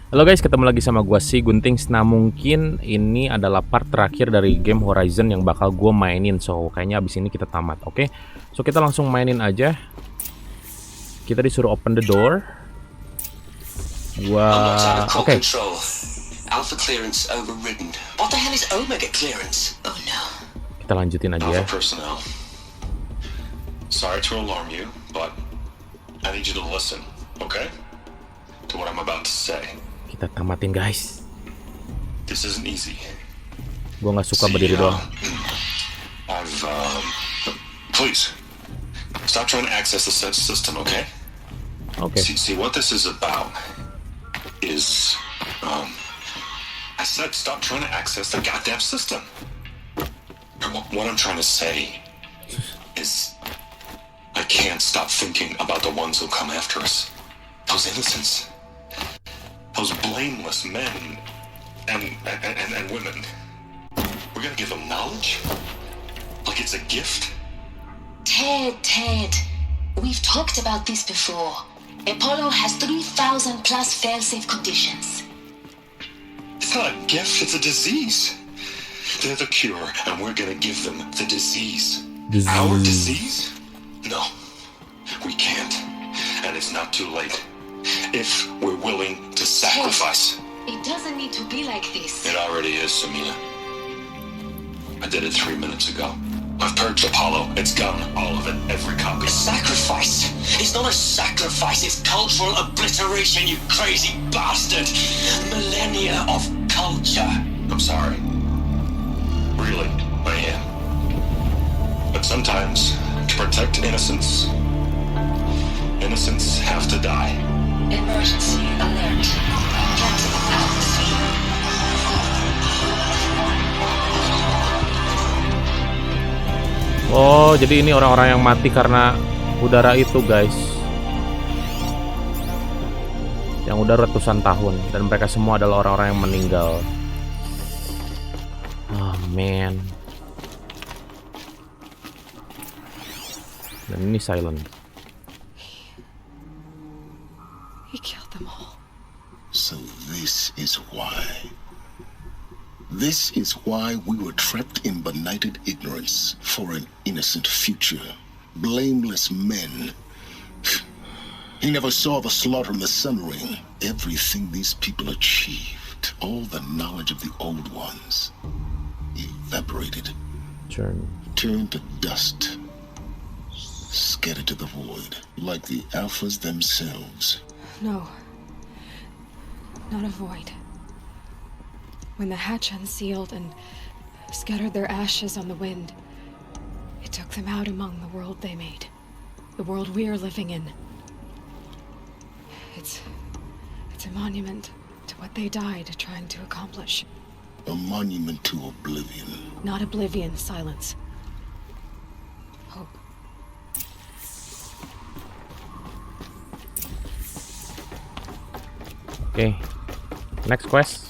Halo guys, ketemu lagi sama gua si Guntings. Nah mungkin ini adalah part terakhir dari game Horizon yang bakal gua mainin. So kayaknya abis ini kita tamat, oke? So kita langsung mainin aja. Kita disuruh open the door. Oke. Alpha clearance overridden. What the hell is Omega clearance? Oh no. Kita lanjutin aja ya. Alpha personnel. Sorry to alarm you, but I need you to listen, okay? To what I'm about to say. Kita tamatin guys. This isn't easy. Gua nggak suka berdiri doang. Please stop trying to access the system, okay? Oke. See what this is about is I said stop trying to access the goddamn system. What I'm trying to say is I can't stop thinking about the ones who come after us. Those innocents. Those blameless men and women. We're gonna give them knowledge? Like it's a gift? Ted. We've talked about this before. Apollo has 3,000 plus fail-safe conditions. It's not a gift, it's a disease. They're the cure, and we're gonna give them the disease. Our disease? No, we can't. And it's not too late. If we're willing to sacrifice. It doesn't need to be like this. It already is, Samina. I did it 3 minutes ago. I've purged Apollo. It's gone. All of it. Every copy. A sacrifice? It's not a sacrifice, it's cultural obliteration, you crazy bastard! Millennia of culture. I'm sorry. Really, I am. But sometimes, to protect innocence, innocents have to die. Emergency alert. Captain Atmosphere. Oh, jadi ini orang-orang yang mati karena udara itu, guys. Yang udah ratusan tahun dan mereka semua adalah orang-orang yang meninggal. Oh, man. Dan ini silent. He killed them all. So this is why. This is why we were trapped in benighted ignorance for an innocent future. Blameless men. He never saw the slaughter in the sun ring. Everything these people achieved, all the knowledge of the old ones, evaporated. Turned to dust. Scattered to the void, like the Alphas themselves. No. Not a void. When the hatch unsealed and scattered their ashes on the wind, it took them out among the world they made. The world we are living in. It's a monument to what they died trying to accomplish. A monument to oblivion. Not oblivion, silence. Hope. Okay. Next quest.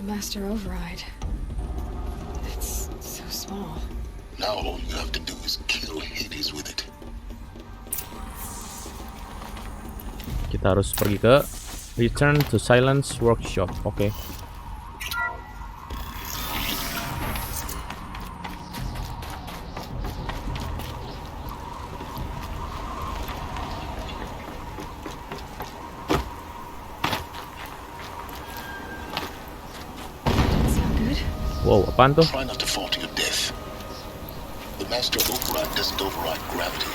Master override. It's so small. Now all you have to do is kill Hades with it. Kita harus pergi ke Return to Silence Workshop. Oke. Wow, apaan tuh? Try not to fall to your death. The master override doesn't override gravity.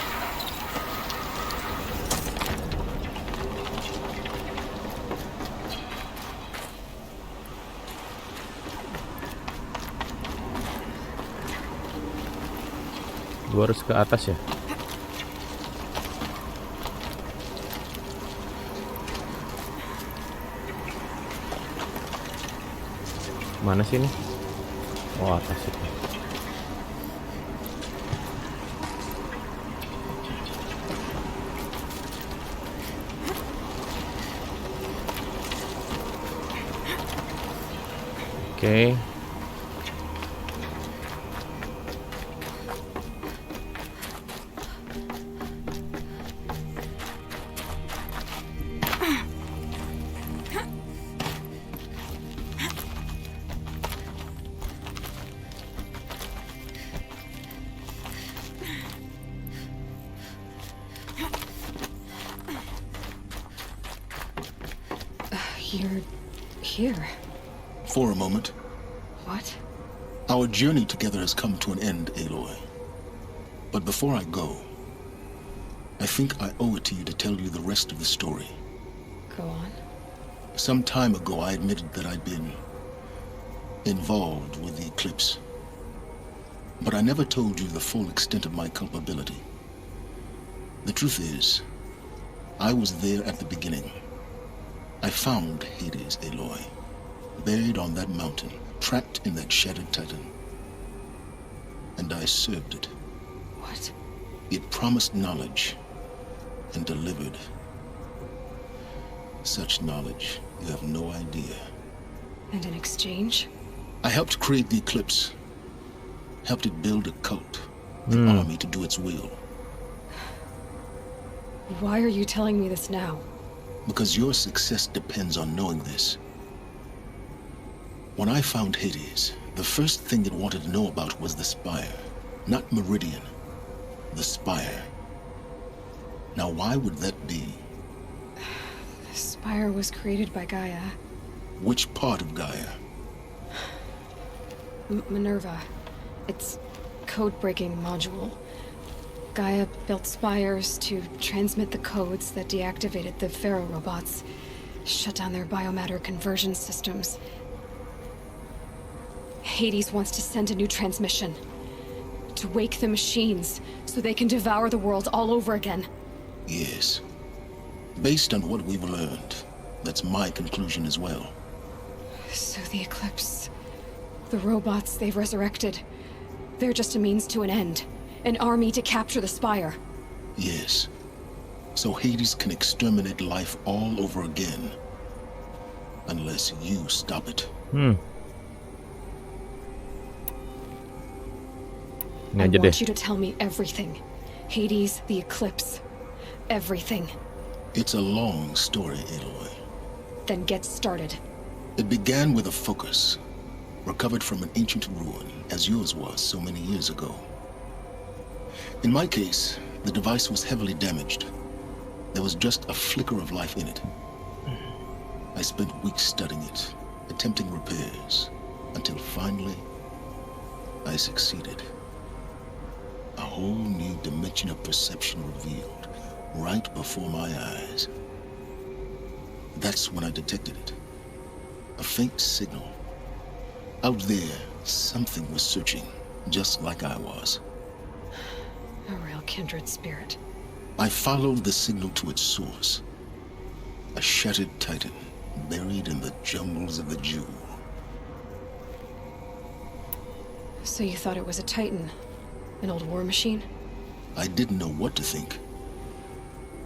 Gua harus ke atas ya. Mana sih ini? Oh, atas itu. Oke. You're here. For a moment, What? our journey together has come to an end, Aloy. But before I go, I think I owe it to you to tell you the rest of the story. Go on. Some time ago, I admitted that I'd been involved with the eclipse. But I never told you the full extent of my culpability. The truth is, I was there at the beginning. I found Hades, Aloy, buried on that mountain, trapped in that shattered titan. And I served it. What? It promised knowledge and delivered. Such knowledge, you have no idea. And in exchange? I helped create the eclipse. Helped it build a cult, an army to do its will. Why are you telling me this now? Because your success depends on knowing this. When I found Hades, the first thing it wanted to know about was the spire. Not Meridian. The spire. Now why would that be? The spire was created by Gaia. Which part of Gaia? Minerva. Its code-breaking module. Gaia built spires to transmit the codes that deactivated the Pharaoh robots, shut down their biomatter conversion systems. Hades wants to send a new transmission. To wake the machines, so they can devour the world all over again. Yes. Based on what we've learned, that's my conclusion as well. So the Eclipse... the robots they've resurrected... they're just a means to an end. An army to capture the spire. Yes. So Hades can exterminate life all over again. Unless you stop it. Ini I aja deh. want you to tell me everything. Hades, the Eclipse. Everything. It's a long story, Aloy. Then get started. It began with a focus, recovered from an ancient ruin, as yours was so many years ago. In my case, the device was heavily damaged. There was just a flicker of life in it. I spent weeks studying it, attempting repairs, until finally, I succeeded. A whole new dimension of perception revealed, right before my eyes. That's when I detected it. A faint signal. Out there, something was searching, just like I was. A real kindred spirit. I followed the signal to its source. A shattered titan, buried in the jungles of the Jewel. So you thought it was a Titan? An old war machine? I didn't know what to think.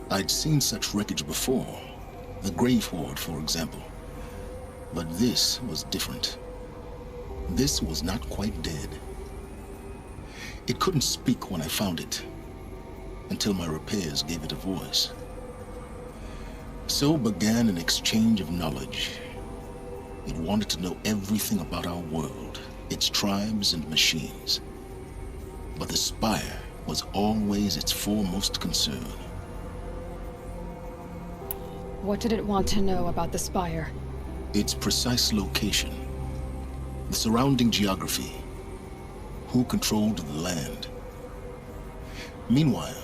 I'd seen such wreckage before. The Grave Horde, for example. But this was different. This was not quite dead. It couldn't speak when I found it, until my repairs gave it a voice. So began an exchange of knowledge. It wanted to know everything about our world, its tribes and machines. But the spire was always its foremost concern. What did it want to know about the spire? Its precise location, the surrounding geography, who controlled the land. Meanwhile,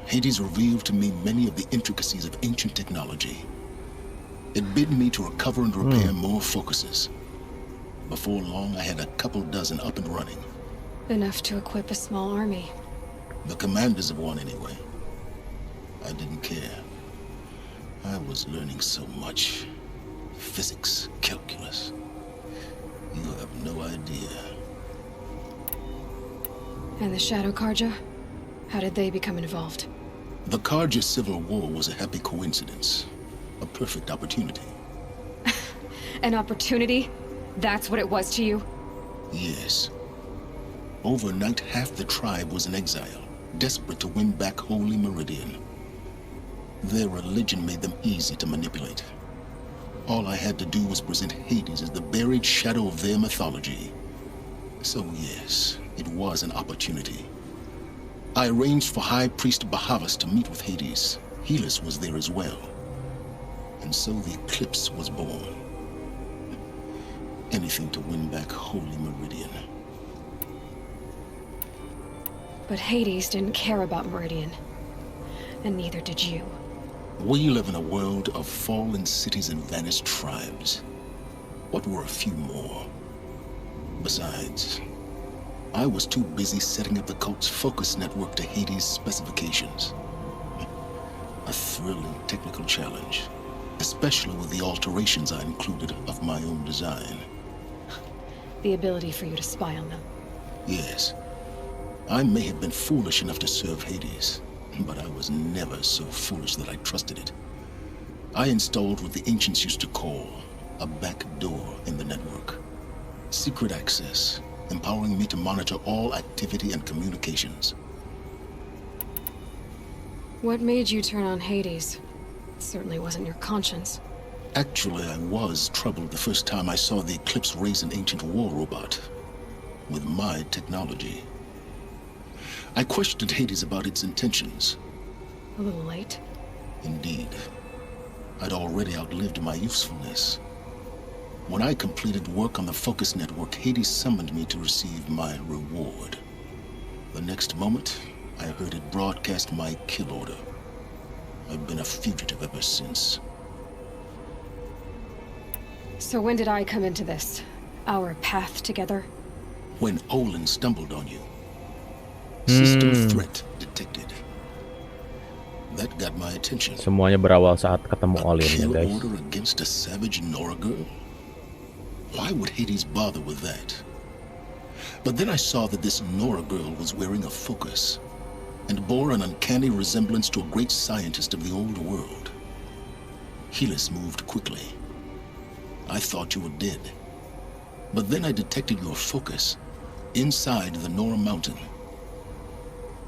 Hades revealed to me many of the intricacies of ancient technology. It bid me to recover and repair more focuses. Before long, I had a couple dozen up and running. Enough to equip a small army. The commanders of one, anyway. I didn't care. I was learning so much. Physics, calculus. You have no idea. And the Shadow Karja? How did they become involved? The Karja Civil War was a happy coincidence. A perfect opportunity. An opportunity? That's what it was to you? Yes. Overnight, half the tribe was in exile, desperate to win back Holy Meridian. Their religion made them easy to manipulate. All I had to do was present Hades as the buried shadow of their mythology. So yes, it was an opportunity. I arranged for High Priest Bahavas to meet with Hades. Helis was there as well. And so the eclipse was born. Anything to win back Holy Meridian. But Hades didn't care about Meridian. And neither did you. We live in a world of fallen cities and vanished tribes. What were a few more? Besides, I was too busy setting up the cult's focus network to Hades' specifications. A thrilling technical challenge, especially with the alterations I included of my own design. The ability for you to spy on them. Yes, I may have been foolish enough to serve Hades, but I was never so foolish that I trusted it. I installed what the ancients used to call a back door in the network. Secret access, empowering me to monitor all activity and communications. What made you turn on Hades? It certainly wasn't your conscience. Actually, I was troubled the first time I saw the Eclipse raise an ancient war robot with my technology. I questioned Hades about its intentions. A little late. Indeed. I'd already outlived my usefulness. When I completed work on the Focus Network, Hades summoned me to receive my reward. The next moment, I heard it broadcast my kill order. I've been a fugitive ever since. So when did I come into this? Our path together? When Olin stumbled on you. System threat detected. That got my attention. Semuanya berawal saat ketemu A Olin ya kill guys. order against a savage Nora girl? Why would Hades bother with that? But then I saw that this Nora girl was wearing a focus and bore an uncanny resemblance to a great scientist of the old world. Helis moved quickly. I thought you were dead. But then I detected your focus inside the Nora mountain.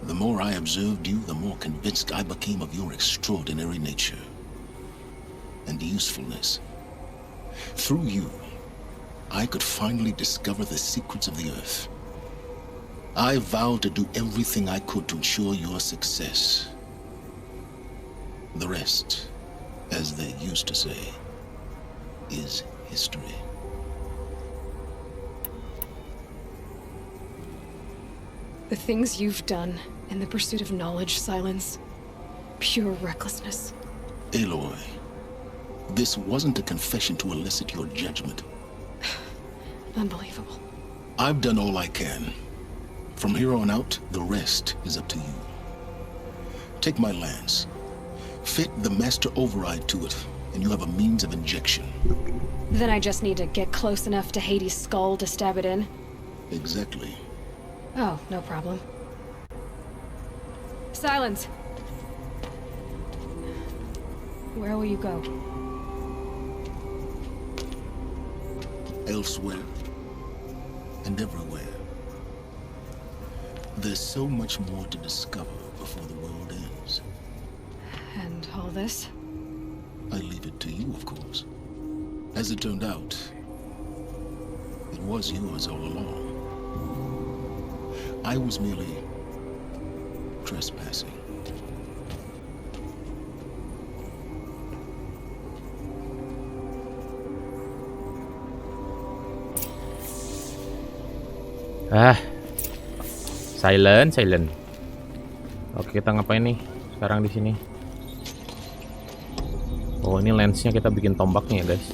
The more I observed you, the more convinced I became of your extraordinary nature and usefulness. Through you, I could finally discover the secrets of the Earth. I vowed to do everything I could to ensure your success. The rest, as they used to say, is history. The things you've done in the pursuit of knowledge, Silence. Pure recklessness. Aloy, this wasn't a confession to elicit your judgment. Unbelievable. I've done all I can. From here on out, the rest is up to you. Take my lance. Fit the master override to it, and you have a means of injection. Then I just need to get close enough to Hades' skull to stab it in? Exactly. Oh, no problem. Silence! Where will you go? Elsewhere and everywhere. There's so much more to discover before the world ends. And all this? I leave it to you, of course. As it turned out, it was yours all along. I was merely trespassing. Silent. Oke, kita ngapain nih sekarang di sini? Oh, ini lensnya kita bikin tombaknya ya, guys.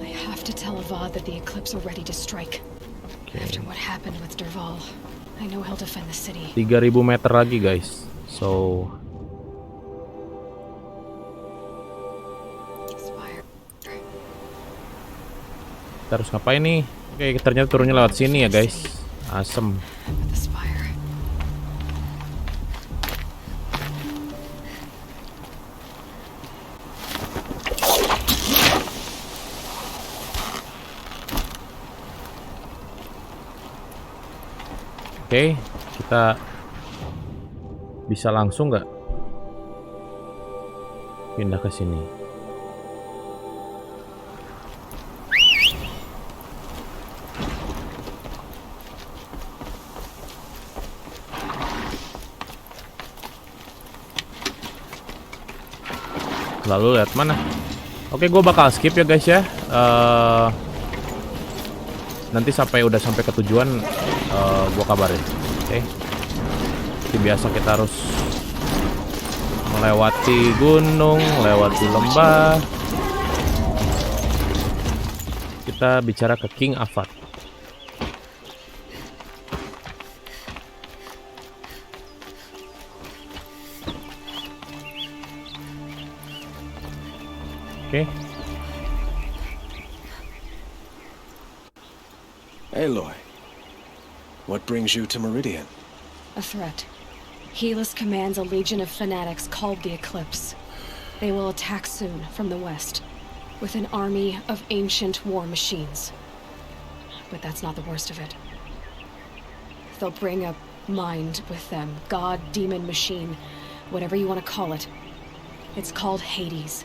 I have to tell Avad that the eclipse are ready to strike. Okay. After what happened with Derval, I know he'll defend the city. 3000 meter lagi, guys. So kita harus ngapain nih? Oke, ternyata turunnya lewat sini ya, guys. Asem. The spire. Oke, kita bisa langsung nggak pindah ke sini? Lalu lihat mana? Oke, gue bakal skip ya guys ya. Nanti udah sampai ke tujuan, gue kabarin. Oke. Seperti biasa kita harus melewati gunung, lewati lembah. Kita bicara ke King Avad. Oke. Aloy, what brings you to Meridian? A threat. Helis commands a legion of fanatics called the Eclipse. They will attack soon from the west, with an army of ancient war machines. But that's not the worst of it. They'll bring a mind with them, god, demon, machine, whatever you want to call it. It's called Hades.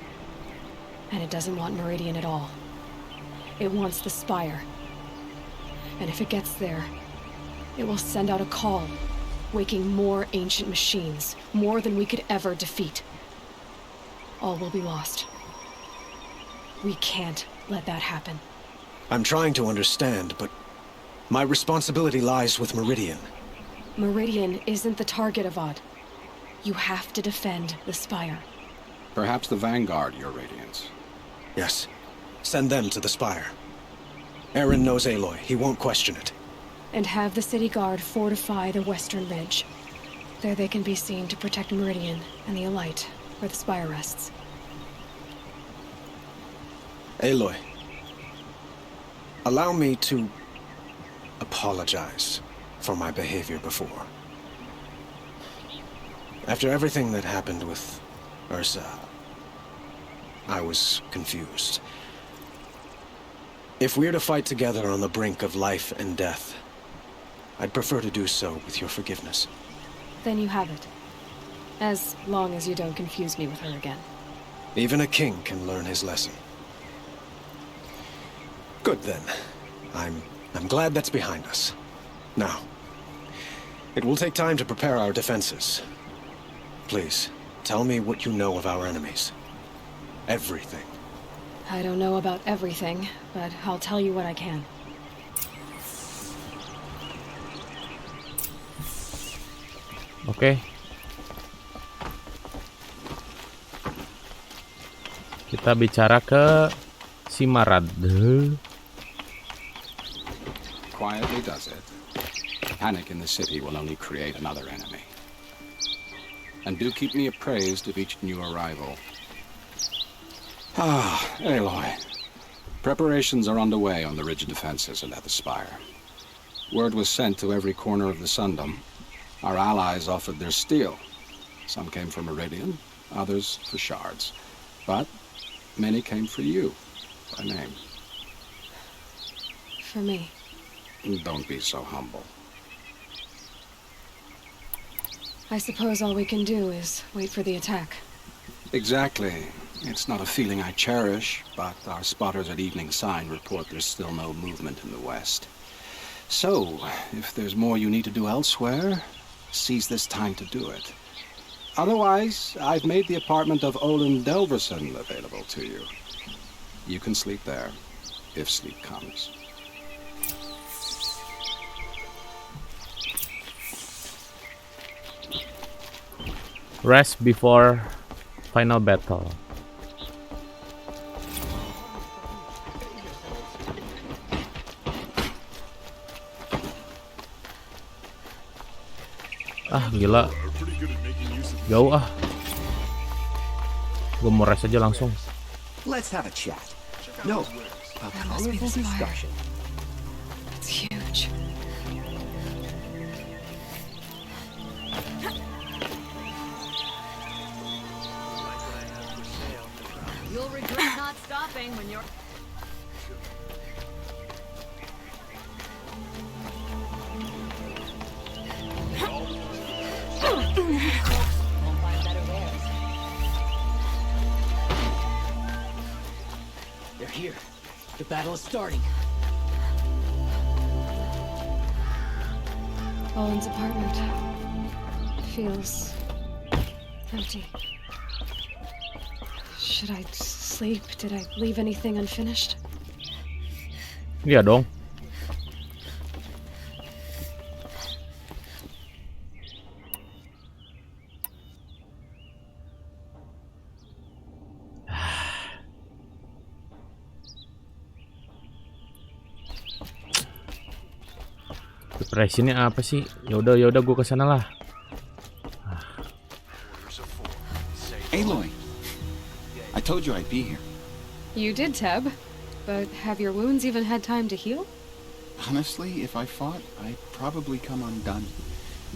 And it doesn't want Meridian at all. It wants the Spire. And if it gets there, it will send out a call, waking more ancient machines, more than we could ever defeat. All will be lost. We can't let that happen. I'm trying to understand, but my responsibility lies with Meridian. Meridian isn't the target, Avad. You have to defend the Spire. Perhaps the Vanguard, Your Radiance. Yes, send them to the Spire. Aaron knows Aloy. He won't question it. And have the city guard fortify the western ridge. There they can be seen to protect Meridian and the Elite, where the Spire rests. Aloy, allow me to apologize for my behavior before. After everything that happened with Ursa, I was confused. If we're to fight together on the brink of life and death, I'd prefer to do so with your forgiveness. Then you have it. As long as you don't confuse me with her again. Even a king can learn his lesson. Good then. I'm glad that's behind us. Now, it will take time to prepare our defenses. Please, tell me what you know of our enemies. Everything. I don't know about everything, but I'll tell you what I can. Oke. Kita bicara ke Simarad. Quietly does it. Panic in the city will only create another enemy. And do keep me appraised of each new arrival. Aloy. Preparations are underway on the ridge defenses and at the Spire. Word was sent to every corner of the Sundom. Our allies offered their steel. Some came for Meridian, others for shards. But many came for you, by name. For me. Don't be so humble. I suppose all we can do is wait for the attack. Exactly. It's not a feeling I cherish, but our spotters at Evening Sign report there's still no movement in the west. So, if there's more you need to do elsewhere, seize this time to do it. Otherwise, I've made the apartment of Olin Delverson available to you. You can sleep there, if sleep comes. Rest before final battle. Ah, gila. Jauh ah. Gue mau rest aja langsung. Let's have a chat. No, a That must be the colorful Spire. discussion. It's huge. You'll regret not stopping when you're... They're here. The battle is starting. Owen's apartment feels empty. Should I sleep? Did I leave anything unfinished? Iya dong. Depresinya apa sih? Yaudah gue kesana lah. Aloy, I told you I'd be here. You did, Teb. But have your wounds even had time to heal? Honestly, if I fought, I'd probably come undone.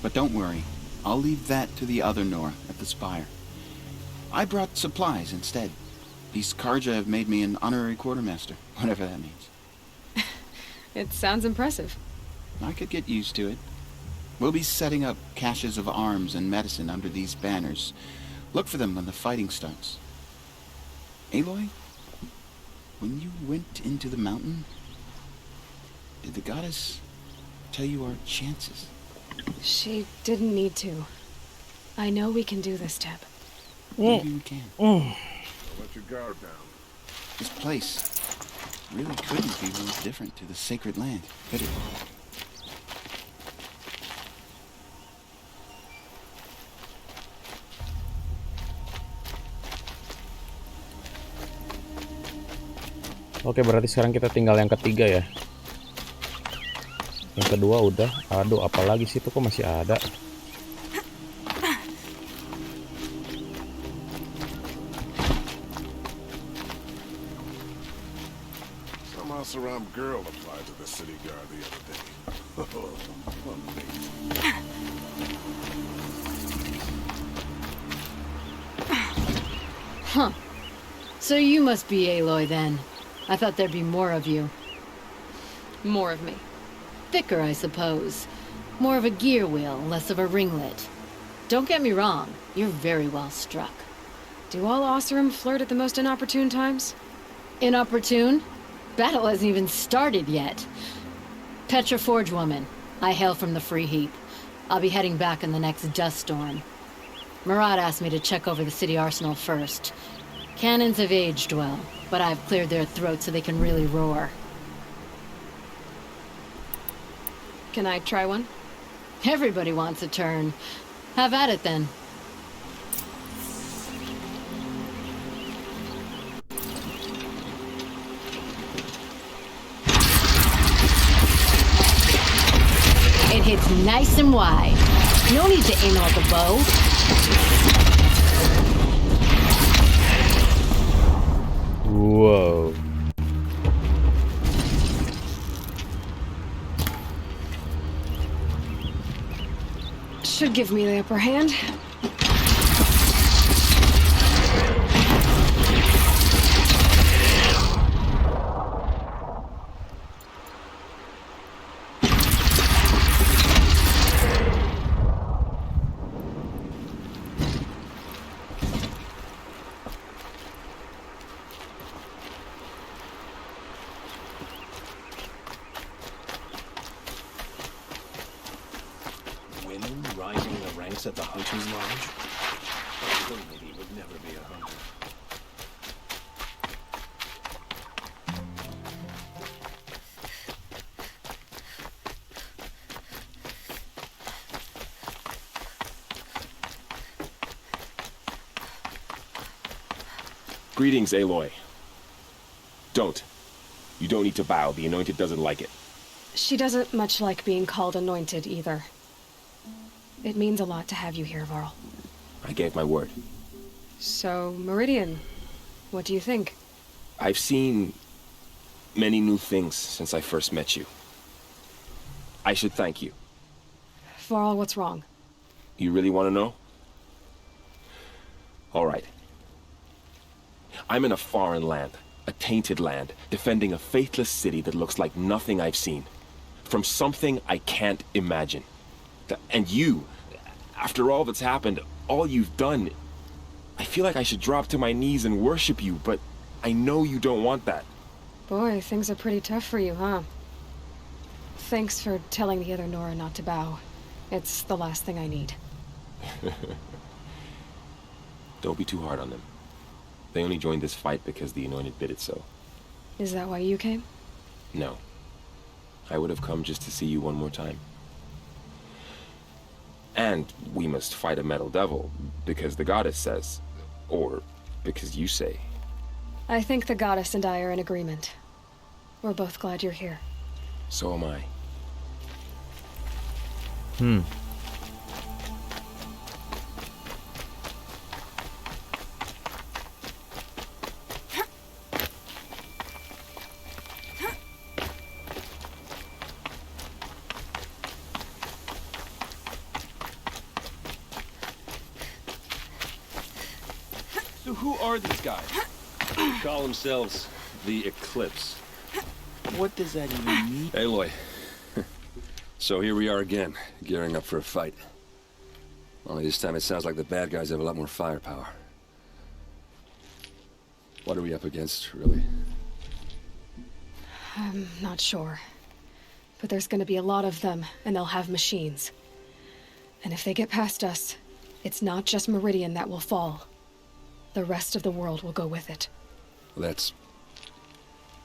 But don't worry, I'll leave that to the other Nora at the spire. I brought supplies instead. These Karja have made me an honorary quartermaster, whatever that means. It sounds impressive. I could get used to it. We'll be setting up caches of arms and medicine under these banners. Look for them when the fighting starts. Aloy, when you went into the mountain, did the goddess tell you our chances? She didn't need to. I know we can do this, Teb. Maybe we can. Let your guard down. This place really couldn't be more different to the sacred land, could it? Oke, berarti sekarang kita tinggal yang ketiga ya. Yang kedua udah. Aduh, apalagi sih itu kok masih ada. Somehow some girl applied to the city guard the other day. Huh. So you must be Aloy then. I thought there'd be more of you. More of me. Thicker, I suppose. More of a gear wheel, less of a ringlet. Don't get me wrong, you're very well struck. Do all Oseram flirt at the most inopportune times? Inopportune? Battle hasn't even started yet. Petra Forge woman. I hail from the Free Heap. I'll be heading back in the next dust storm. Murad asked me to check over the city arsenal first. Cannons have aged well, but I've cleared their throats so they can really roar. Can I try one? Everybody wants a turn. Have at it then. It hits nice and wide. No need to aim like a bow. Wow. Should give me the upper hand. Rising the ranks at the Hunter's Lodge? A lady would never be a hunter. Greetings, Aloy. Don't. You don't need to bow. The Anointed doesn't like it. She doesn't much like being called anointed either. It means a lot to have you here, Varl. I gave my word. So, Meridian, what do you think? I've seen many new things since I first met you. I should thank you. Varl, what's wrong? You really want to know? All right. I'm in a foreign land, a tainted land, defending a faithless city that looks like nothing I've seen. From something I can't imagine. And you, after all that's happened, all you've done, I feel like I should drop to my knees and worship you, but I know you don't want that. Boy, things are pretty tough for you, huh? Thanks for telling the other Nora not to bow. It's the last thing I need. Don't be too hard on them. They only joined this fight because the Anointed bid it so. Is that why you came? No. I would have come just to see you one more time. And we must fight a metal devil, because the goddess says. Or because you say. I think the goddess and I are in agreement. We're both glad you're here. So am I. So who are these guys? They call themselves the Eclipse. What does that even mean? Aloy. So here we are again, gearing up for a fight. Only this time it sounds like the bad guys have a lot more firepower. What are we up against, really? I'm not sure. But there's gonna be a lot of them, and they'll have machines. And if they get past us, it's not just Meridian that will fall. The rest of the world will go with it. Well, that's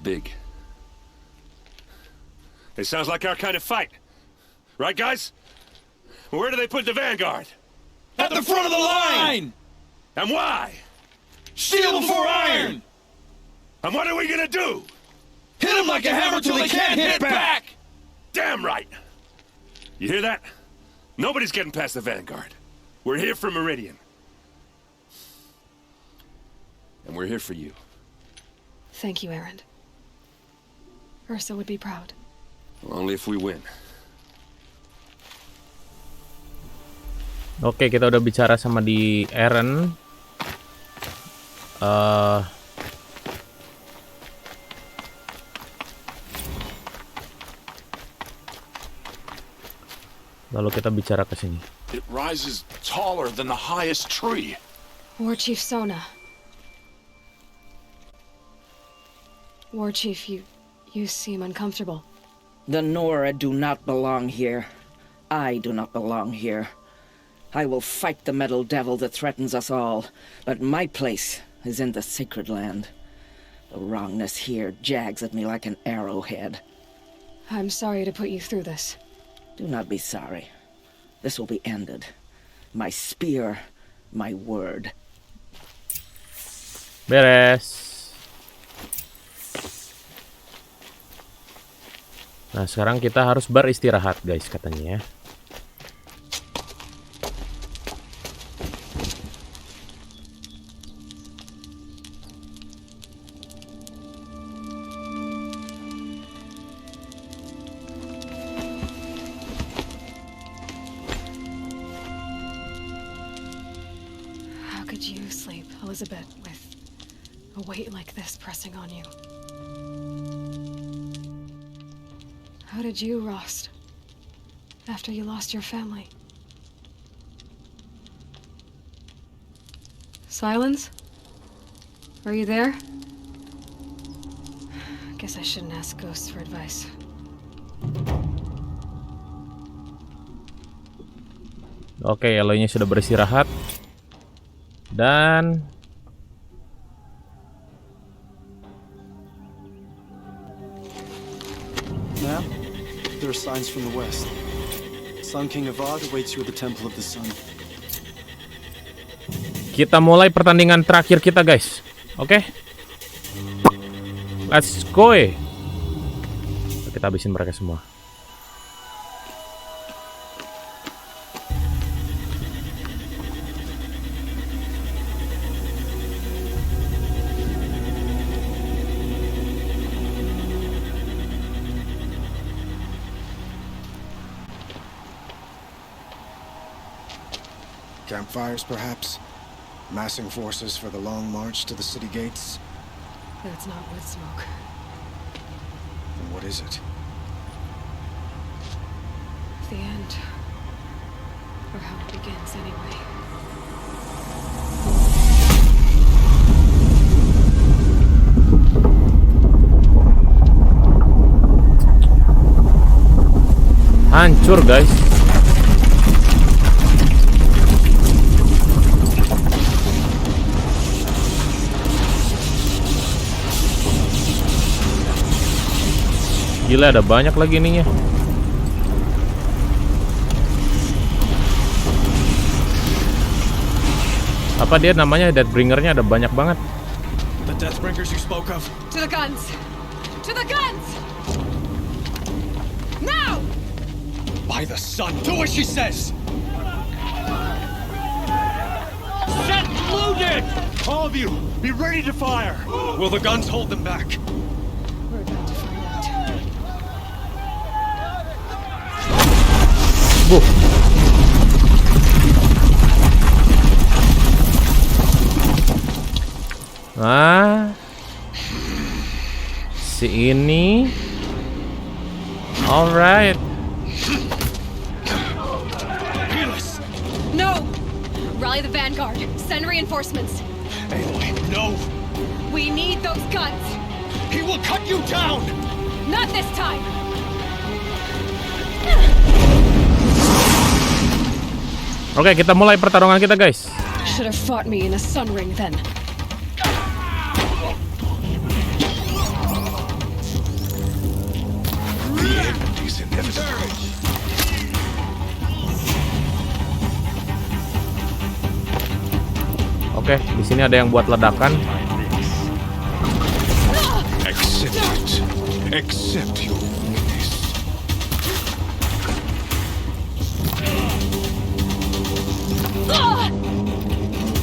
big. It sounds like our kind of fight. Right, guys? Where do they put the vanguard? At the front of the line! And why? Steel before iron! And what are we gonna do? Hit them like a hammer till they can't hit back! Damn right! You hear that? Nobody's getting past the vanguard. We're here for Meridian. And we're here for you. Thank you, Erend. Ursa would be proud. Only if we win. Oke, kita udah bicara sama di Eren. Lalu kita bicara ke sini. It rises taller than the highest tree. War Chief Sona. War Chief, you seem uncomfortable. The Nora do not belong here. I do not belong here. I will fight the metal devil that threatens us all, but my place is in the sacred land. The wrongness here jags at me like an arrowhead. I'm sorry to put you through this. Do not be sorry. This will be ended. My spear, my word. Beres. Nah, sekarang kita harus beristirahat, guys, katanya ya. How could you sleep, Elizabeth, with a weight like this pressing on you? How did you, Rost, after you lost your family? Silence? Are you there? Guess I shouldn't ask ghosts for advice. Oke, Aloy-nya sudah beristirahat. Dan Now, there are signs from the west. Sun King Avad awaits you at the Temple of the Sun. kita mulai pertandingan terakhir kita, guys. Oke? Let's go. Kita habisin mereka semua. Campfires, perhaps? Massing forces for the long march to the city gates? That's not wood smoke. Then what is it? The end. Or how it begins, anyway. Hancur, guys. Gila, ada banyak lagi ininya. Apa dia namanya, Deathbringer-nya ada banyak banget. The Deathbringers you spoke of? To the guns! To the guns! Now! By the sun, do as she says! Set loaded! All of you, be ready to fire! Will the guns hold them back? We're about to find out. Ah, si ini. Alright. No! Rally the vanguard. Send reinforcements. Aloy, no! We need those guns. He will cut you down! Not this time! Oke, kita mulai pertarungan kita, guys. Should have fought me in a sun ring then. Oke, di sini ada yang buat ledakan. Accept it. Accept your weakness.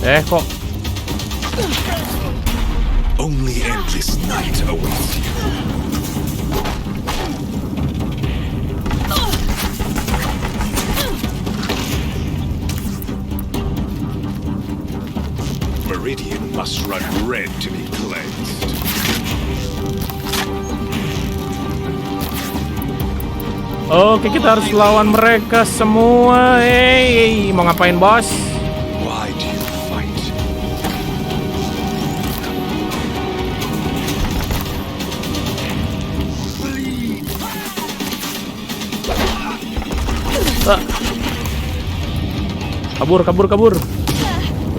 Kok Only endless night awaits you. Meridian must run red to be cleansed. Oke, kita harus lawan mereka semua. Hey, mau ngapain, bos? Why do you fight? Ah. Kabur, kabur, kabur.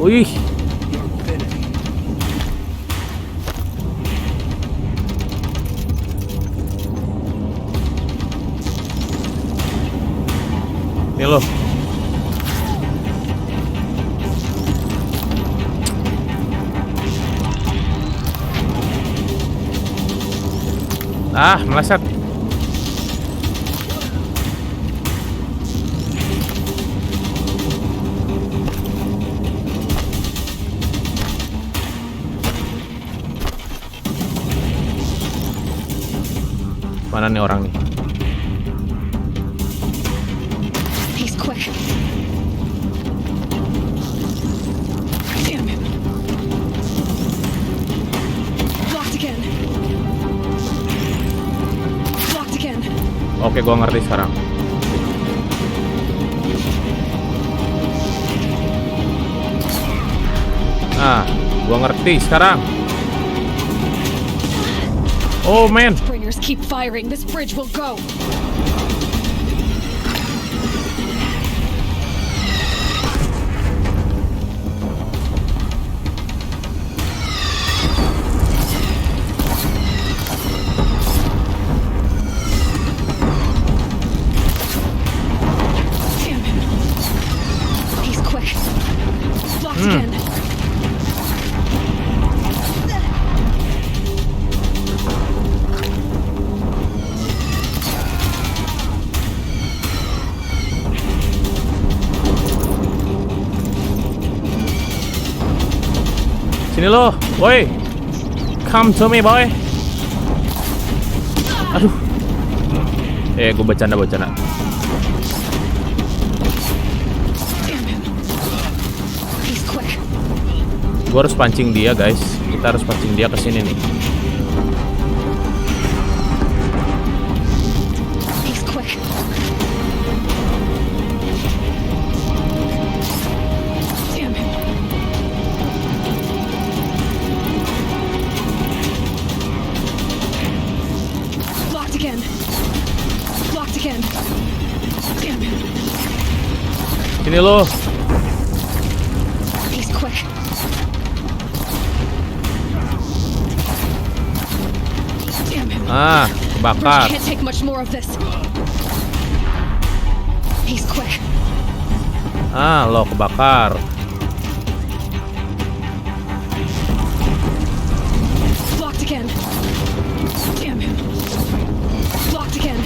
Wih. Nih loh. Ah, meleset. Mana nih orang nih? He's quick. Damn him. Blocked again. Blocked again. Oke, gua ngerti sekarang. Ah, gua ngerti sekarang. Oh man. Bringers keep firing. This bridge will go. Damn him. He's quick. Blocked again. Sini lo, boy. Come to me, boy. Aduh. Gue bercanda. Gue harus pancing dia, guys. Kita harus pancing dia ke sini nih. He's quick. Damn him. Blocked again. Blocked again. Damn him. Sini lo. He's quick. Ah, Bakar. Can't take much more of this. He's quick. Lo kebakar. Blocked again. Damn him. Blocked again.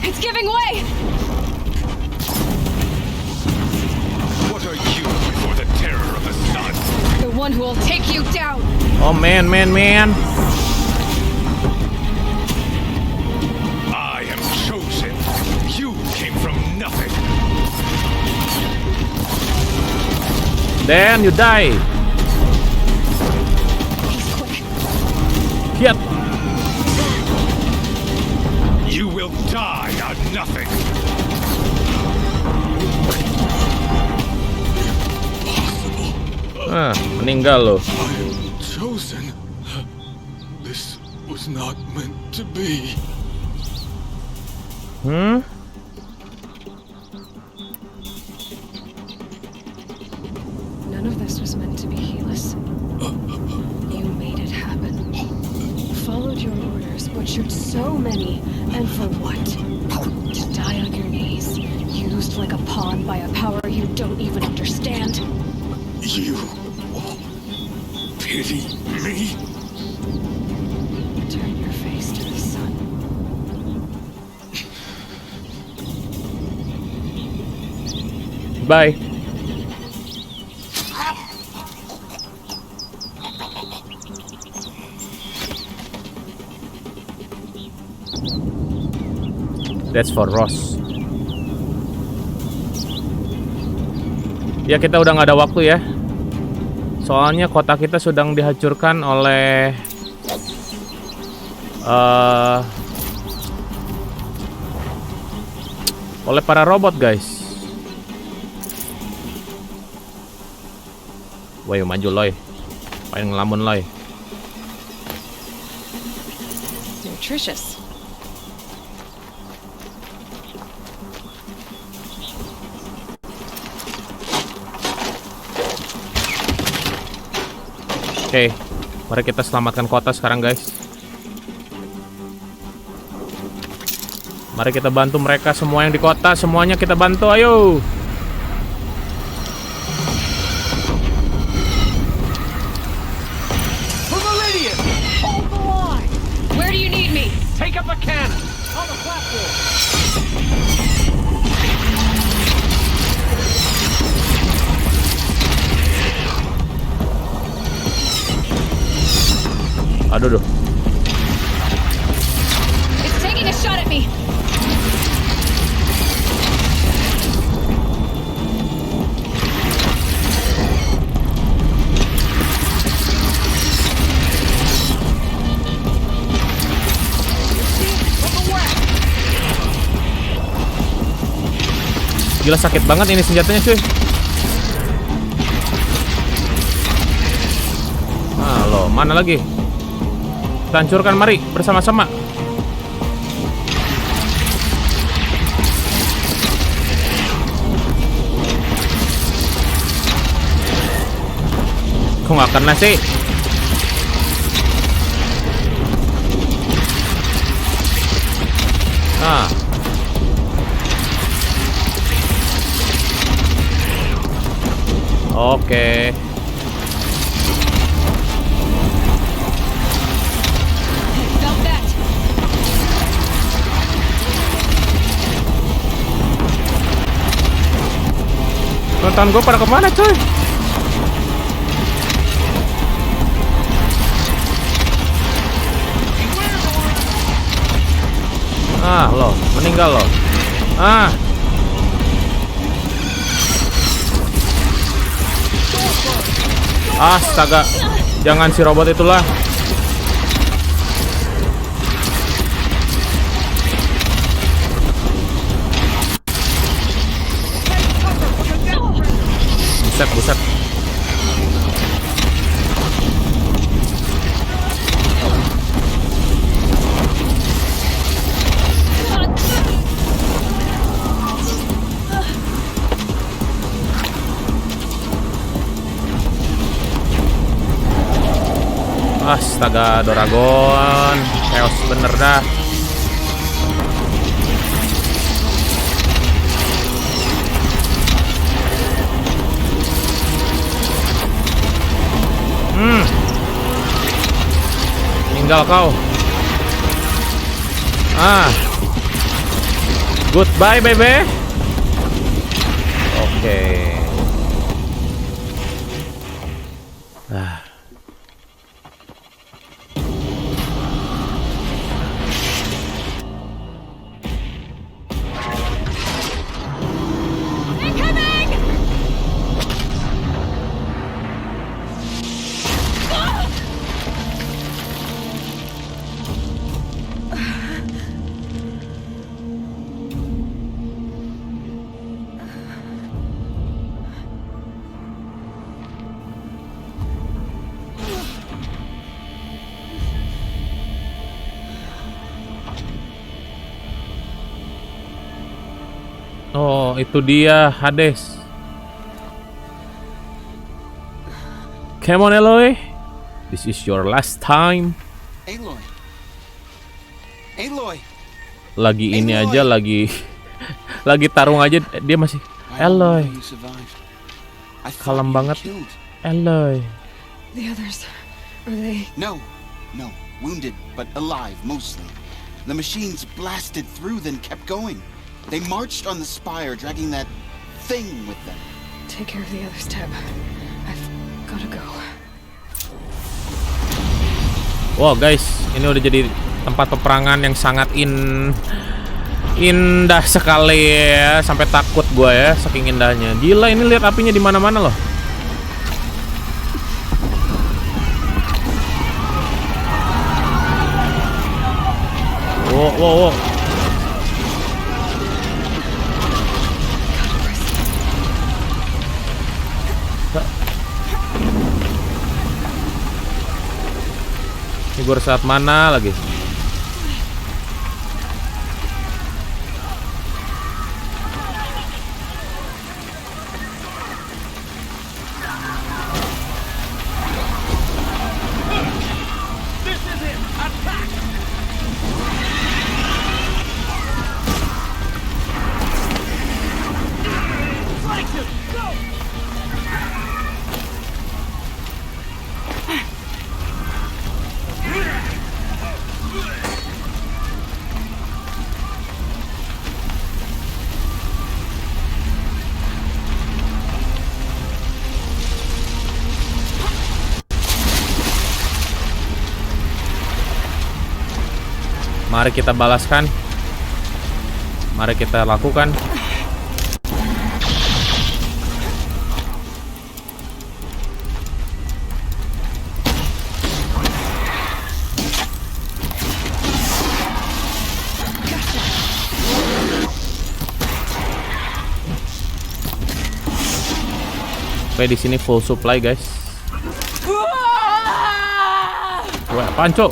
It's giving way. What are you before the terror of the sun? The one who will take you down. Oh man. I am chosen. You came from nothing. Then you die. Yep. You will die on nothing. Meninggal lo. Chosen. This was not meant to be. None of this was meant to be, Helis. You made it happen. Followed your orders, butchered so many, and for what? To die on your knees, used like a pawn by a power you don't even understand. You pity me? Turn your face to the sun. Bye. That's for Ross. Ya kita udah nggak ada waktu ya. Soalnya kota kita sedang dihancurkan oleh para robot guys. Woi maju Loy. Pengen ngelamun Loy. Nutritious. Oke, mari kita selamatkan kota sekarang guys. Mari kita bantu mereka semua yang di kota, semuanya kita bantu, ayo. Hold the line! Where do you need me? Take up a cannon! On the platform! Aduh. It's taking a shot at me. Gila sakit banget ini senjatanya cuy. Loh, mana lagi? Kita hancurkan mari bersama-sama. Kok nggak kena sih? Oke. Nonton gue pada kemana coy? Lo meninggal lo. Astaga, jangan si robot itulah. Buset. Astaga, Doragon. Chaos bener dah. Tinggal kau. Goodbye, baby. Oke. Oh, itu dia Hades. Come on, Aloy. This is your last time. Aloy. Aloy. Lagi ini aja, lagi tarung aja dia masih Aloy. Kalem banget. Aloy. The others, are they? No. Wounded, but alive mostly. The machines blasted through, then kept going. They marched on the spire, dragging that thing with them. Take care of the others, Tab. I've gotta go. Wow, guys, ini udah jadi tempat peperangan yang sangat indah sekali ya, sampai takut gua ya, saking indahnya. Gila, ini lihat apinya di mana-mana loh. Wow. Ini gue saat mana lagi? Mari kita balaskan. Mari kita lakukan. Oke, di sini full supply, guys. Wah, apaan, Cok?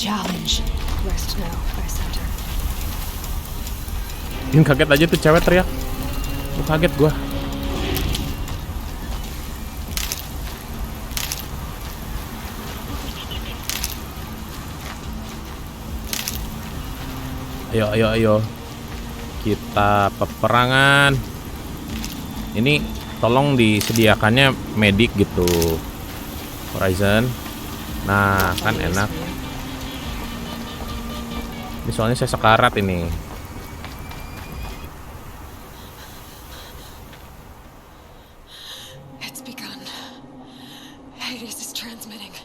Challenge. Rest now, I center. Yang kaget aja tuh cewek teriak. Kaget gua. Ayo. Kita peperangan. Ini tolong disediakannya medik gitu, Horizon. Nah, kan enak. Ini soalnya saya sekarat ini. It's begun. Hades is transmitting.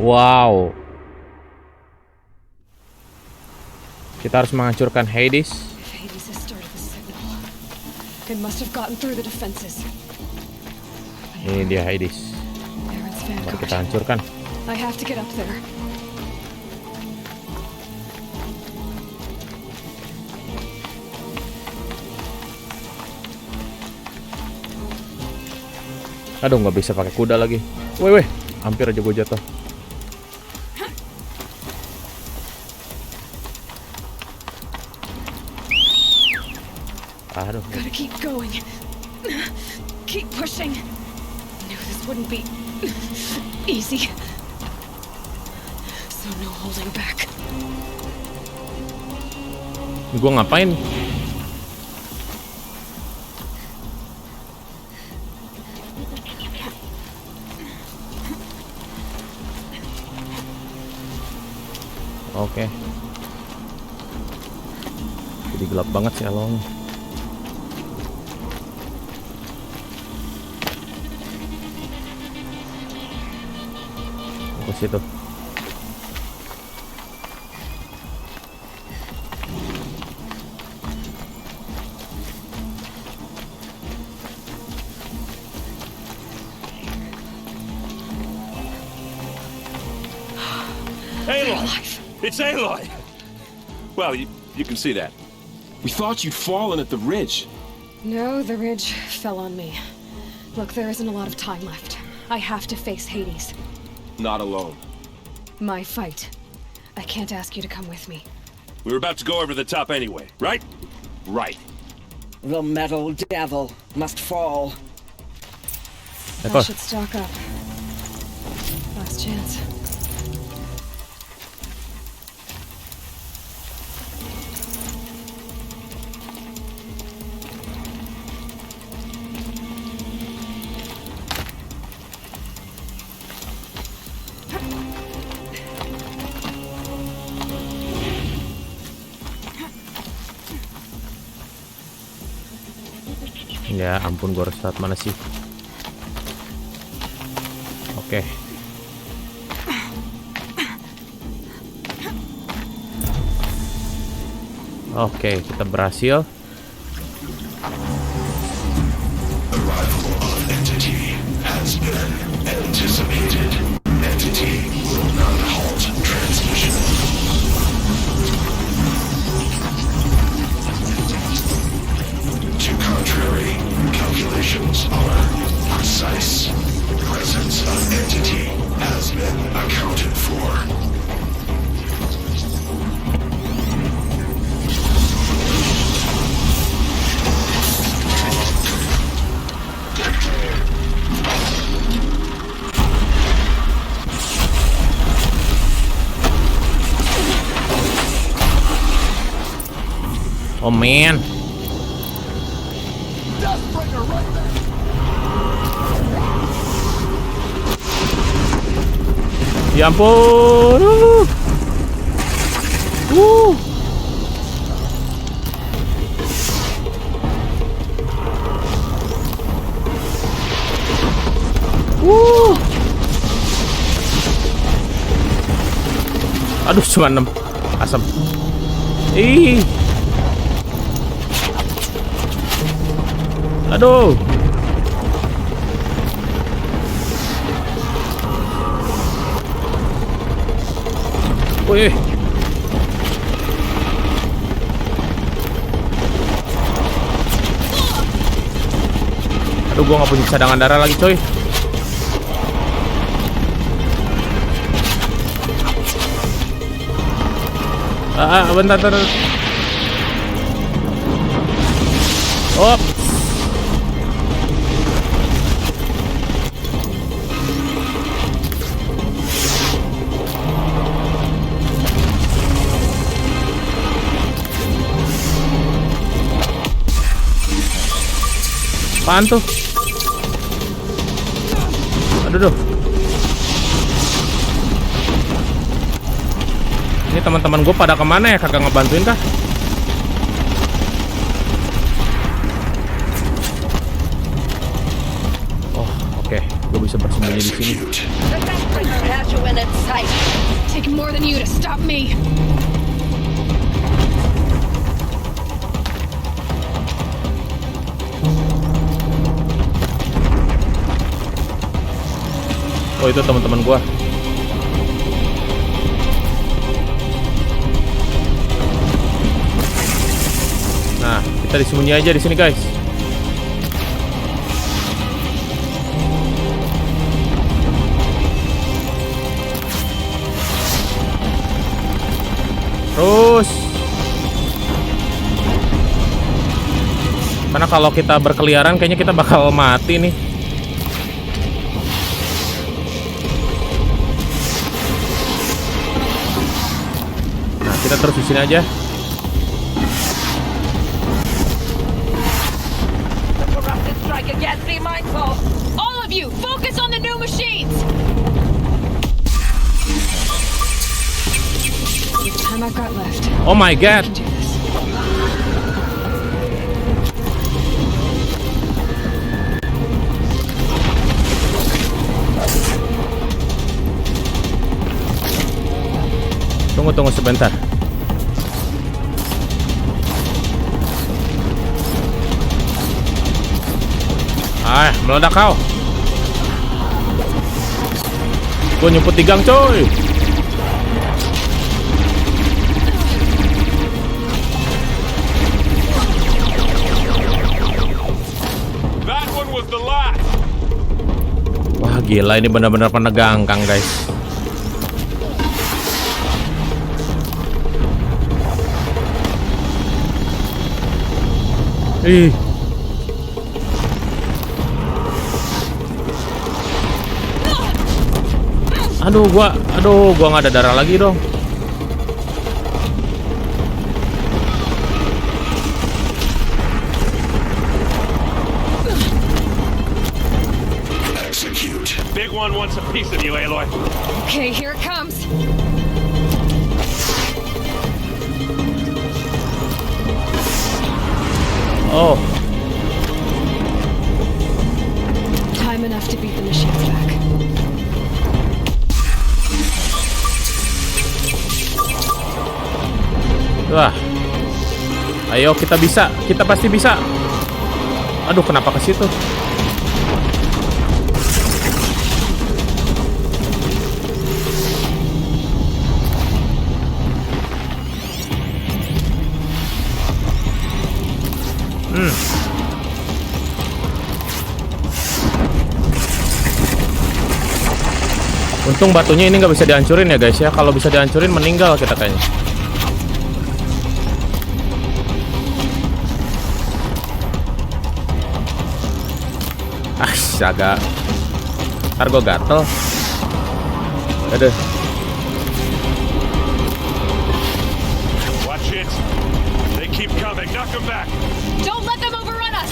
Wow. Kita harus menghancurkan Hades. If Hades has started the signal, it must have gotten through the defenses. Ini dia Hades. Aaron's Mari vanguard. kita hancurkan. I have to get up there. Aduh, nggak bisa pakai kuda lagi. Weh, hampir aja gue jatuh. Aduh. Gotta keep going. Keep pushing. Knew this wouldn't be easy. So no holding back. Gue ngapain? Oke. Jadi gelap banget sih Aloy. Ke situ. Aloy! It's Aloy! Well, you can see that. We thought you'd fallen at the ridge. No, the ridge fell on me. Look, there isn't a lot of time left. I have to face Hades. Not alone. My fight. I can't ask you to come with me. We were about to go over the top anyway, right? Right. The metal devil must fall. I should stock up. Last chance. Ya ampun, gue harus start mana sih? Oke. Oke, kita berhasil. Arrival of entity has been anticipated. Entity will not halt transmission. To contrary, calculations are precise. Presence of entity has been accounted for. Oh man. Ya ampun. Aduh, cuma 6 asam. Ih. Aduh. Wih. Aduh, gua nggak punya cadangan darah lagi, coy. Bentar. Op. Apaan tuh? Aduh. Ini teman-teman gue pada kemana ya? Kagak ngebantuin kah? Oh, oke. Gue bisa bersembunyi di sini. Take more than you to stop me. Oh, itu teman-teman gua. Nah, kita disembunyi aja di sini, guys. Terus, karena kalau kita berkeliaran kayaknya kita bakal mati nih. Nah, kita terus di sini aja. All of you, focus on the new machines. The time I've got left. Oh my god. Tunggu sebentar. Meledak kau. Gue nyumput di gang, coy. That one was the last. Wah, gila, ini benar-benar penegangkan, guys. Ih. Aduh, gua nggak ada darah lagi dong. Execute. Big one wants a piece of you, Aloy. Okay, here it comes. Oh. Time enough to beat the machines back. Wah. Ayo, kita bisa. Kita pasti bisa. Aduh, kenapa ke situ? Untung batunya ini nggak bisa dihancurin ya, guys ya. Kalau bisa dihancurin meninggal kita kayaknya. Agak. Ntar gue gatel. Aduh. Watch it. They keep coming. Knock them back. Don't let them overrun us.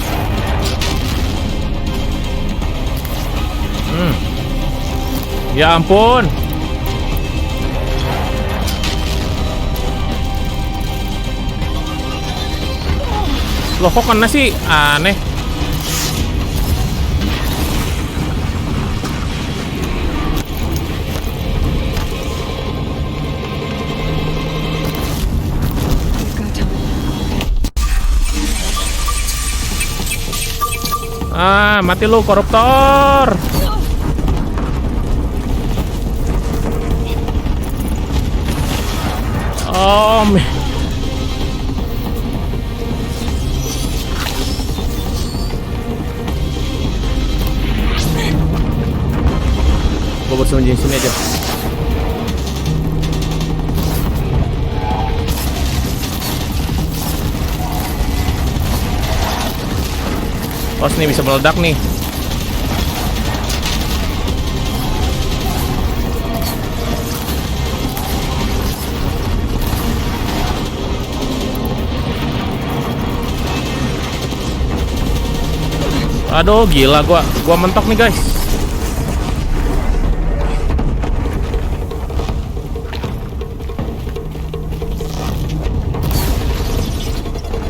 Ya ampun. Loh, kok kena sih? Aneh. Mati lu, koruptor. Gue bersembunyi di sini aja. Oh, ini bisa meledak nih. Aduh, gila, gua mentok nih, guys.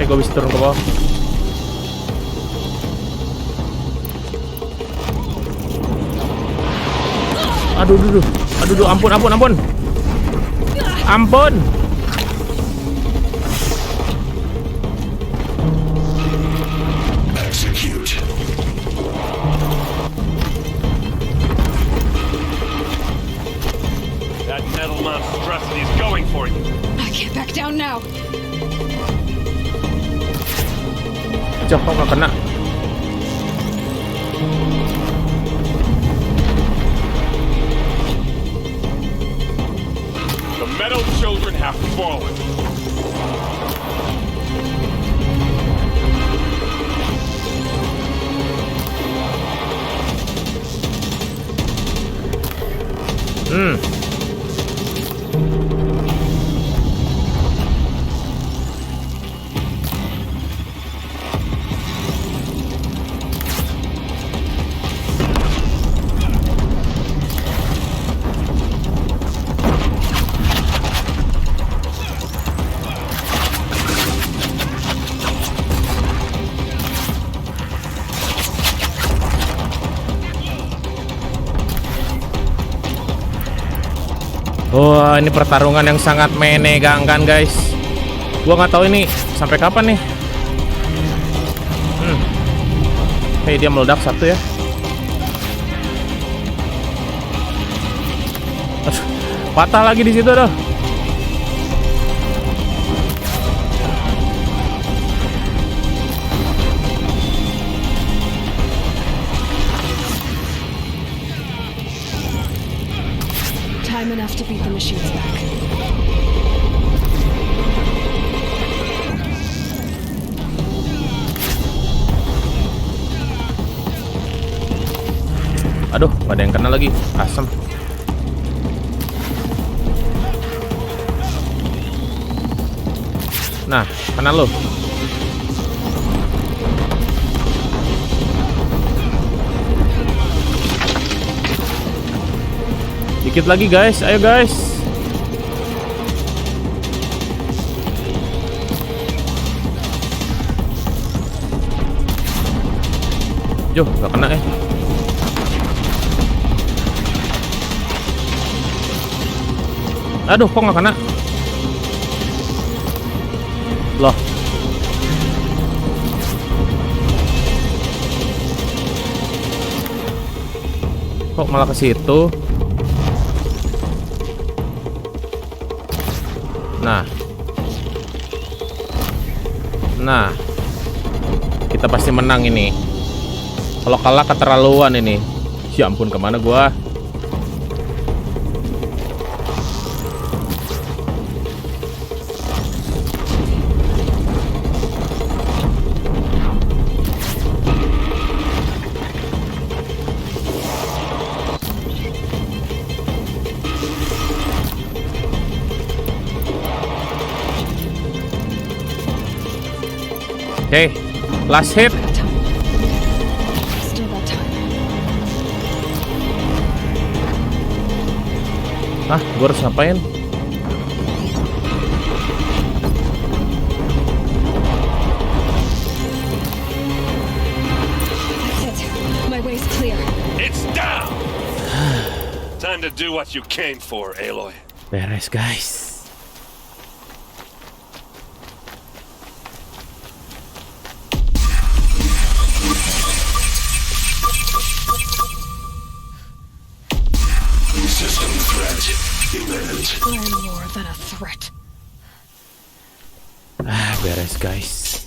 Gue bisa turun ke bawah. Aduh, ampun. Ampun. Execute. That metal monstrosity is going for you. I can't back down now. Cok, kok nggak kena? The metal children have fallen. Wah, ini pertarungan yang sangat menegangkan, guys. Gua nggak tahu ini sampai kapan nih. Oke, dia meledak satu ya. Aduh, patah lagi di situ dah. Time enough to beat the machines back. Aduh, gak ada yang kena lagi. Asem. Nah, kena lo. Dikit lagi, guys. Ayo, guys. Yo, gak kena . Aduh, kok nggak kena? Loh. Kok malah ke situ? Nah. Kita pasti menang ini. Kalau kalah keterlaluan ini. Ya ampun, kemana gua? Oke, last hit. Ah, gue harus ngapain? My way's clear. It's down. Time to do what you came for, Aloy. Beres, guys. We're more than a threat. Ah, beres, guys.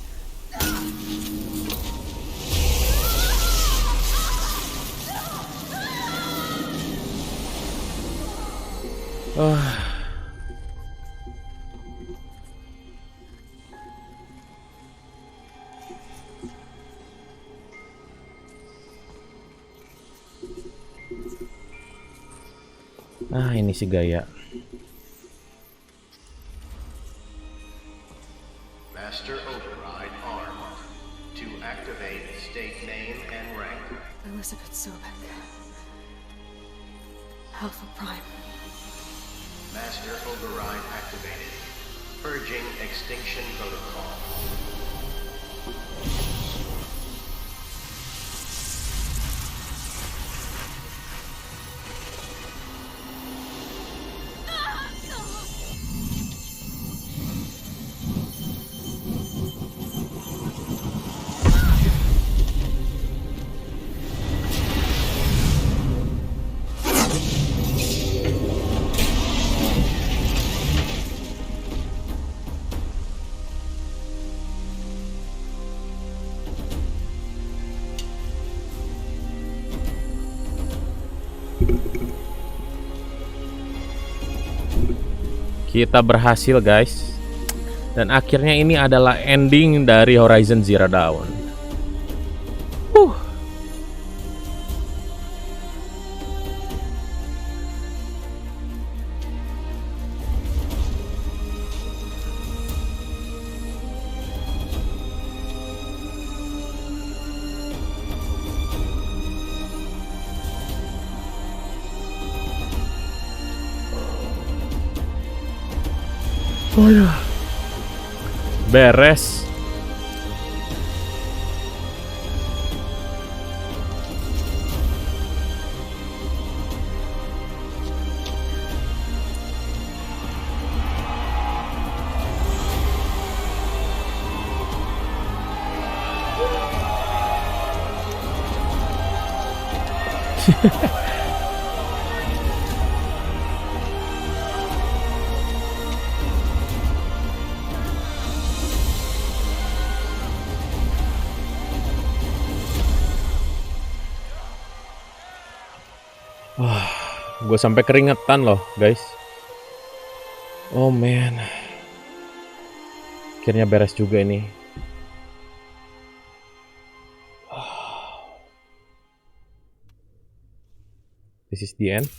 Ah, ini sih gaya. Master override armed. To activate state name and rank. Elizabeth Sobek. Alpha Prime. Master override activated. Purging extinction protocol. Kita berhasil guys. Dan akhirnya ini adalah ending dari Horizon Zero Dawn. Waduh. Beres. Wah, gue sampai keringetan loh, guys. Oh man, akhirnya beres juga ini. This is the end.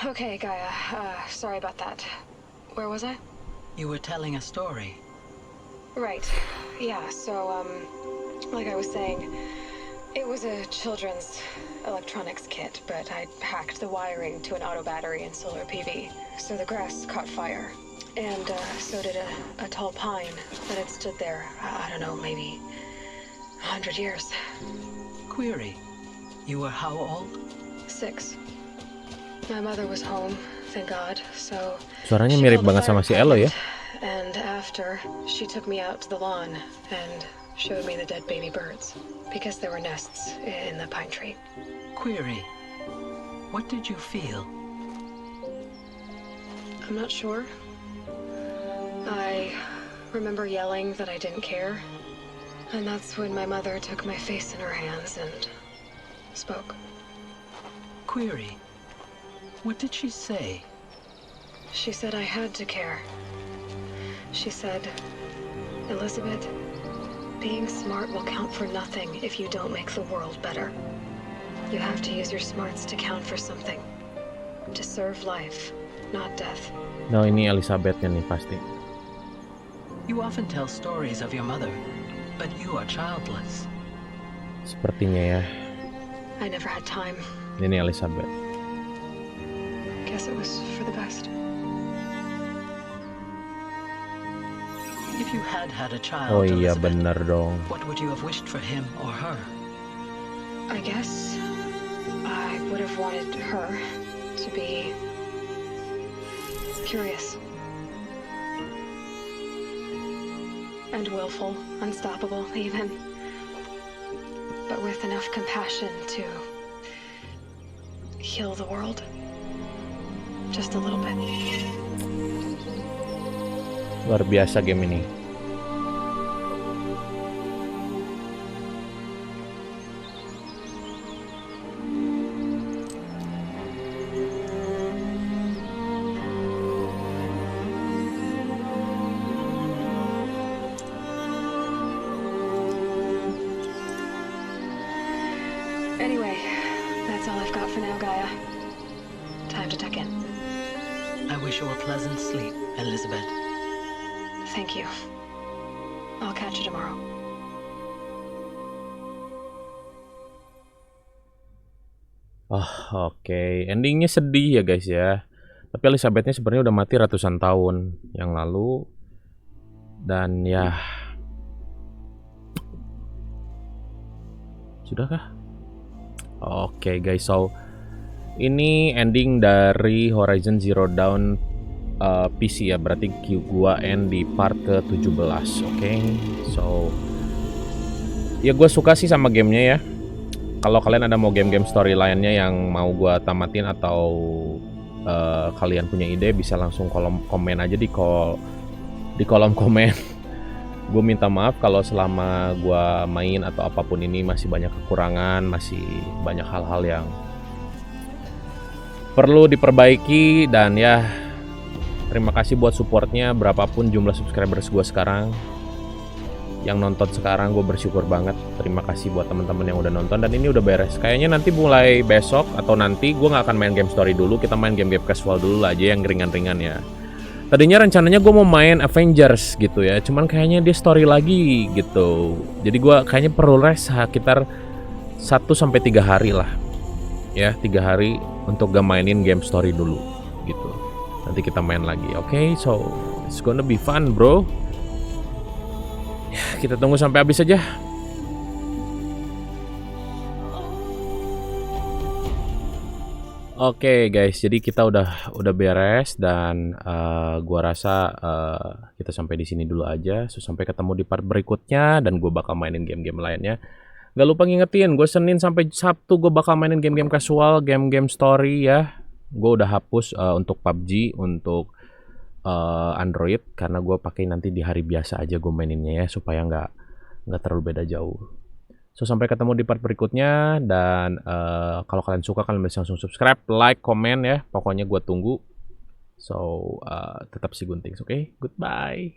Okay, Gaia. Sorry about that. Where was I? You were telling a story. Right. Yeah, so, like I was saying, it was a children's electronics kit, but I hacked the wiring to an auto battery and solar PV. So the grass caught fire. And so did a tall pine that had stood there, I don't know, maybe 100 years. Query. You were how old? 6. My mother was home, thank God, so... Suaranya mirip banget sama si Aloy ya. And after, she took me out to the lawn and showed me the dead baby birds, because there were nests in the pine tree. Query. What did you feel? I'm not sure. I remember yelling that I didn't care. And that's when my mother took my face in her hands and spoke. Query. What did she say? She said I had to care. She said, Elizabeth, being smart will count for nothing if you don't make the world better. You have to use your smarts to count for something. To serve life, not death. No, ini Elizabethnya nih pasti. You often tell stories of your mother, but you are childless. Sepertinya ya. I never had time. Ini Elizabeth. Guess it was for the best. If you had had a child, Oh iya, Elizabeth, bener dong. what would you have wished for him or her? I guess I would have wanted her to be curious and willful, unstoppable even, but with enough compassion to heal the world just a little bit. Luar biasa game ini. Anyway, that's all I've got for now, Gaia. Time to tuck in. I wish you a pleasant sleep, Elizabeth. Thank you. I'll catch you tomorrow. Oke. Endingnya sedih ya guys ya. Tapi Elizabethnya sebenarnya udah mati ratusan tahun yang lalu. Dan ya, sudahkah? Oke guys, so ini ending dari Horizon Zero Dawn PC ya, berarti gua end di part ke-17. Oke. So ya gue suka sih sama gamenya ya. Kalau kalian ada mau game-game story lainnya yang mau gua tamatin atau kalian punya ide, bisa langsung komen aja di kolom komen. Gue minta maaf kalau selama gua main atau apapun ini masih banyak kekurangan, masih banyak hal-hal yang perlu diperbaiki. Dan ya, terima kasih buat supportnya, berapapun jumlah subscribers gue sekarang, yang nonton sekarang gue bersyukur banget. Terima kasih buat teman-teman yang udah nonton. Dan ini udah beres. Kayaknya nanti mulai besok atau nanti gue nggak akan main game story dulu. Kita main game-game casual dulu aja yang ringan-ringan ya. Tadinya rencananya gue mau main Avengers gitu ya, cuman kayaknya dia story lagi gitu. Jadi gue kayaknya perlu rest sekitar 1-3 hari lah. Ya, 3 hari untuk gak mainin game story dulu gitu. Nanti kita main lagi. Oke, so it's gonna be fun, bro. Ya, kita tunggu sampai habis aja. Oke guys, jadi kita udah beres dan gua rasa kita sampai di sini dulu aja. So, sampai ketemu di part berikutnya dan gue bakal mainin game-game lainnya. Gak lupa ngingetin, gue Senin sampai Sabtu gue bakal mainin game-game casual, game-game story ya. Gue udah hapus untuk PUBG, untuk Android, karena gue pakai nanti di hari biasa aja gue maininnya ya, supaya nggak terlalu beda jauh. So, sampai ketemu di part berikutnya. Dan kalau kalian suka, kalian bisa langsung subscribe, like, komen ya. Pokoknya gue tunggu. So, tetap si gunting, oke? Goodbye.